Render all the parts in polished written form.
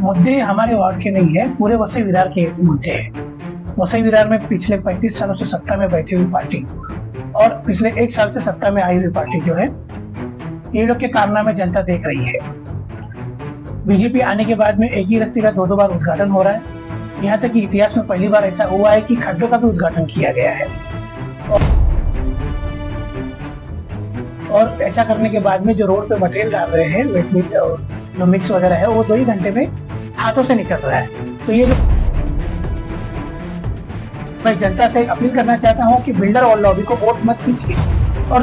मुद्दे हमारे वार्ड के नहीं है, पूरे वसई विरार के मुद्दे हैं। वसई विरार में पिछले 35 सालों से सत्ता में बैठी हुई पार्टी और पिछले 1 साल से सत्ता में आई हुई पार्टी जो है, ये लोग के कारनामे जनता देख रही है। बीजेपी आने के बाद में एक ही रस्ते का 2-2 बार उद्घाटन हो रहा है। यहाँ तक कि इतिहास में पहली बार ऐसा हुआ है कि खड्डों का भी उद्घाटन किया गया है। और ऐसा करने के बाद में जो रोड पे मटेरियल डाल रहे हैं, वेट और जो मिक्स वगैरह है, वो 2 ही घंटे में हाथों से निकल रहा है। तो ये जो मैं जनता से अपील करना चाहता हूँ कि बिल्डर और लॉबी को वोट मत कीजिए। और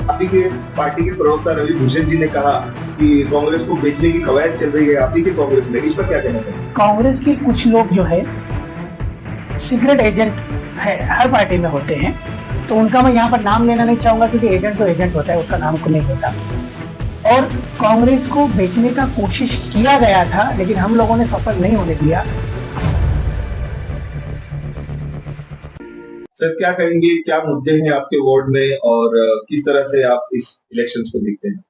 आप ही के पार्टी के प्रवक्ता रवि भूषण जी ने कहा कि कांग्रेस को बेचने की कवायद चल रही है आप ही के कांग्रेस में, इस पर क्या कहना चाहिए? कांग्रेस के कुछ लोग जो है सीक्रेट एजेंट है, हर पार्टी में होते हैं, तो उनका मैं यहाँ पर नाम लेना नहीं चाहूंगा क्योंकि एजेंट तो एजेंट होता है, उसका नाम को नहीं होता। और कांग्रेस को बेचने का कोशिश किया गया था, लेकिन हम लोगों ने सफल नहीं होने दिया। सर, क्या कहेंगे, क्या मुद्दे हैं आपके वार्ड में और किस तरह से आप इस इलेक्शंस को देखते हैं?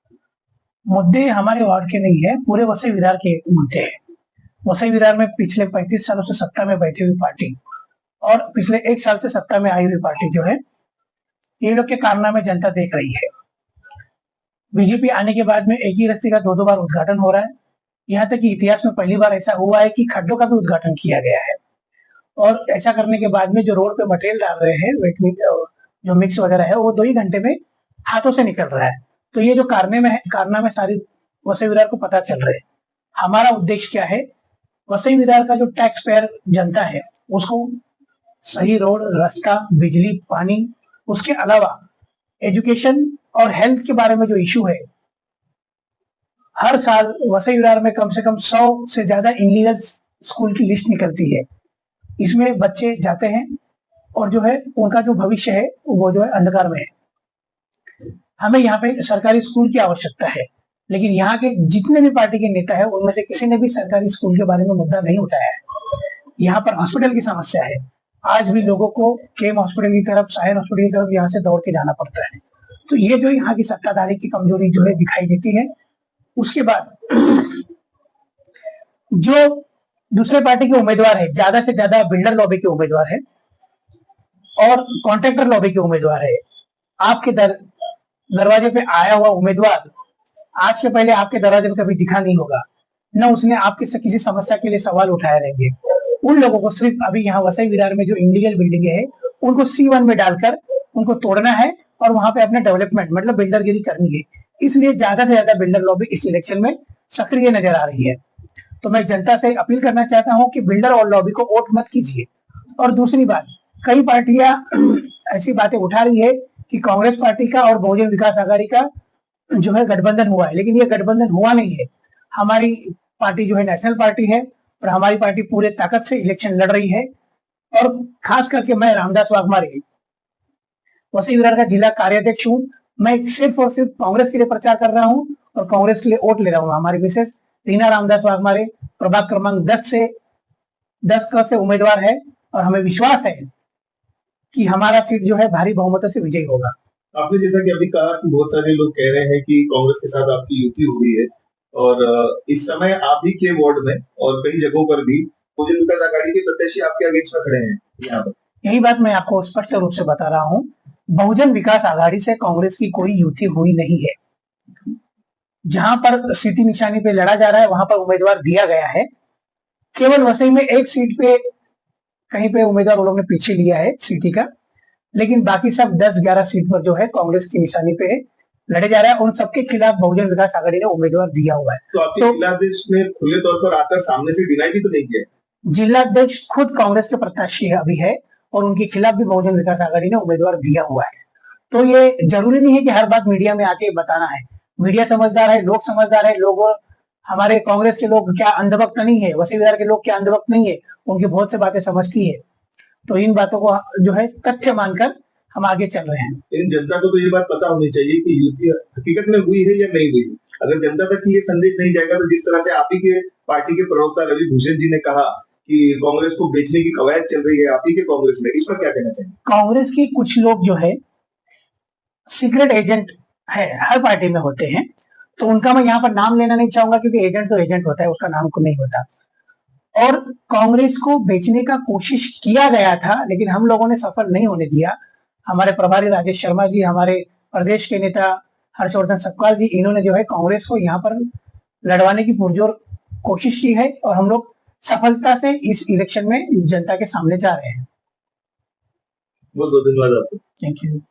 मुद्दे हमारे वार्ड के नहीं है, पूरे वसई विरार के मुद्दे हैं। वसई विरार में पिछले 35 सालों से सत्ता में बैठी हुई पार्टी और पिछले 1 साल से सत्ता में आई हुई पार्टी जो है, ये लोग के कारनामे जनता देख रही है। बीजेपी आने के बाद में एक ही रस्ते का 2-2 बार उद्घाटन हो रहा है। यहाँ तक कि इतिहास में पहली बार ऐसा हुआ है कि खड्डों का भी उद्घाटन किया गया है। और ऐसा करने के बाद में जो रोड पे मटेरियल डाल रहे हैं, वेट और जो मिक्स वगैरह है, वो 2 ही घंटे में हाथों से निकल रहा है। तो ये जो कारनामे सारी वसई विरार को पता चल रहे हैं। हमारा उद्देश्य क्या है? वसई विरार का जो टैक्स पेयर जनता है, उसको सही रोड, रास्ता, बिजली, पानी, उसके अलावा एजुकेशन और हेल्थ के बारे में जो इशू है, हर साल वसई विरार में कम से कम 100 से ज्यादा इनलीगल स्कूल की लिस्ट निकलती है। इसमें बच्चे जाते हैं और जो है उनका जो भविष्य है वो जो है अंधकार में है। हमें यहाँ पे सरकारी स्कूल की आवश्यकता है, लेकिन यहाँ के जितने भी पार्टी के नेता है, उनमें से किसी ने भी सरकारी स्कूल के बारे में मुद्दा नहीं उठाया है। यहाँ पर हॉस्पिटल की समस्या है। आज भी लोगों को केम हॉस्पिटल की तरफ, सायन हॉस्पिटल की तरफ यहाँ से दौड़ के जाना पड़ता है। तो ये जो यहाँ की सत्ताधारी की कमजोरी जो है दिखाई देती है। उसके बाद जो दूसरे पार्टी के उम्मीदवार है, ज्यादा से ज्यादा बिल्डर लॉबी के उम्मीदवार है और कॉन्ट्रैक्टर लॉबी के उम्मीदवार है। आपके दरवाजे पे आया हुआ उम्मीदवार आज के पहले आपके दरवाजे पे कभी दिखा नहीं होगा, न उसने आपके से किसी समस्या के लिए सवाल उठाए रहेंगे। उन लोगों को सिर्फ अभी यहाँ वसई विरार में जो इनलीगल बिल्डिंग है, उनको C1 में डालकर उनको तोड़ना है और वहां पे अपने डेवलपमेंट मतलब बिल्डरगिरी करनी है। इसलिए ज्यादा से ज्यादा बिल्डर लॉबी इस इलेक्शन में सक्रिय नजर आ रही है। तो मैं जनता से अपील करना चाहता हूं कि बिल्डर और लॉबी को वोट मत कीजिए। और दूसरी बात, कई पार्टियां ऐसी बातें उठा रही है कि कांग्रेस पार्टी का और बहुजन विकास आघाड़ी का जो है गठबंधन हुआ है, लेकिन ये गठबंधन हुआ नहीं है। हमारी पार्टी जो है नेशनल पार्टी है और हमारी पार्टी पूरे ताकत से इलेक्शन लड़ रही है। और खास करके मैं रामदास वाघमारे, वसई विरार का जिला कार्याध्यक्ष हूँ। मैं सिर्फ और सिर्फ कांग्रेस के लिए प्रचार कर रहा हूँ और कांग्रेस के लिए वोट ले रहा हूँ। हमारी मिसेस रीना रामदास वाघमारे प्रभाग क्रमांक 10 क से उम्मीदवार है और हमें विश्वास है कि हमारा सीट जो है भारी बहुमतों से विजयी होगा। आपने जैसा कि अभी कहा कि बहुत सारे लोग कह रहे हैं कि कांग्रेस के साथ आपकी युति हो गई है और इस समय आप ही के वार्ड में और कई जगहों पर भी बहुजन विकास आघाड़ी के प्रत्याशी आपके अगेंस्ट में खड़े हैं यहाँ पर। यही बात मैं आपको स्पष्ट रूप से बता रहा हूँ। बहुजन विकास आघाड़ी से कांग्रेस की कोई युति हुई नहीं है। जहां पर सीटी निशानी पे लड़ा जा रहा है, वहां पर उम्मीदवार दिया गया है। केवल वसई में एक सीट पे कहीं पे उम्मीदवार वो लोग ने पीछे लिया है सीटी का, लेकिन बाकी सब 10-11 सीट पर जो है कांग्रेस की निशानी पे लड़े जा रहा है। उन सबके खिलाफ बहुजन विकास आघाड़ी ने उम्मीदवार दिया हुआ है। तो आपके जिलाध्यक्ष ने खुले तौर पर आकर सामने से डिनाई भी तो नहीं किया? जिलाध्यक्ष खुद कांग्रेस के प्रत्याशी अभी है और उनके खिलाफ भी बहुजन विकास आघाड़ी ने उम्मीदवार दिया हुआ है। तो ये जरूरी नहीं है कि हर बात मीडिया में आके बताना है। मीडिया समझदार है, लोग समझदार है। लोग, हमारे कांग्रेस के लोग क्या अंधभक्त नहीं है, वसई विरार के लोग क्या अंधभक्त नहीं है, उनकी बहुत से बातें समझती है। तो इन बातों को जो है तथ्य मानकर हम आगे चल रहे हैं। लेकिन जनता को तो ये बात पता होनी चाहिए कि युति हकीकत में हुई है या नहीं हुई। अगर जनता तक ये संदेश नहीं जाएगा तो जिस तरह से आप ही के पार्टी के प्रवक्ता रवि भूषण जी ने कहा कि कांग्रेस को बेचने की कवायद चल रही है आप ही के कांग्रेस में, इस पर क्या कहना चाहिए? कांग्रेस की कुछ लोग जो है सीक्रेट एजेंट है, हर पार्टी में होते हैं, तो उनका मैं यहाँ पर नाम लेना नहीं चाहूंगा, क्योंकि एजेंट तो एजेंट होता है, उसका नाम को नहीं होता। और कांग्रेस को बेचने का कोशिश किया गया था, लेकिन हम लोगों ने सफल नहीं होने दिया। हमारे प्रभारी राजेश शर्मा जी, हमारे प्रदेश के नेता हर्षवर्धन सपकाल जी, इन्होंने जो है कांग्रेस को यहाँ पर लड़वाने की पुरजोर कोशिश की है, और हम लोग सफलता से इस इलेक्शन में जनता के सामने जा रहे हैं। बहुत बहुत धन्यवाद आपको। Thank you.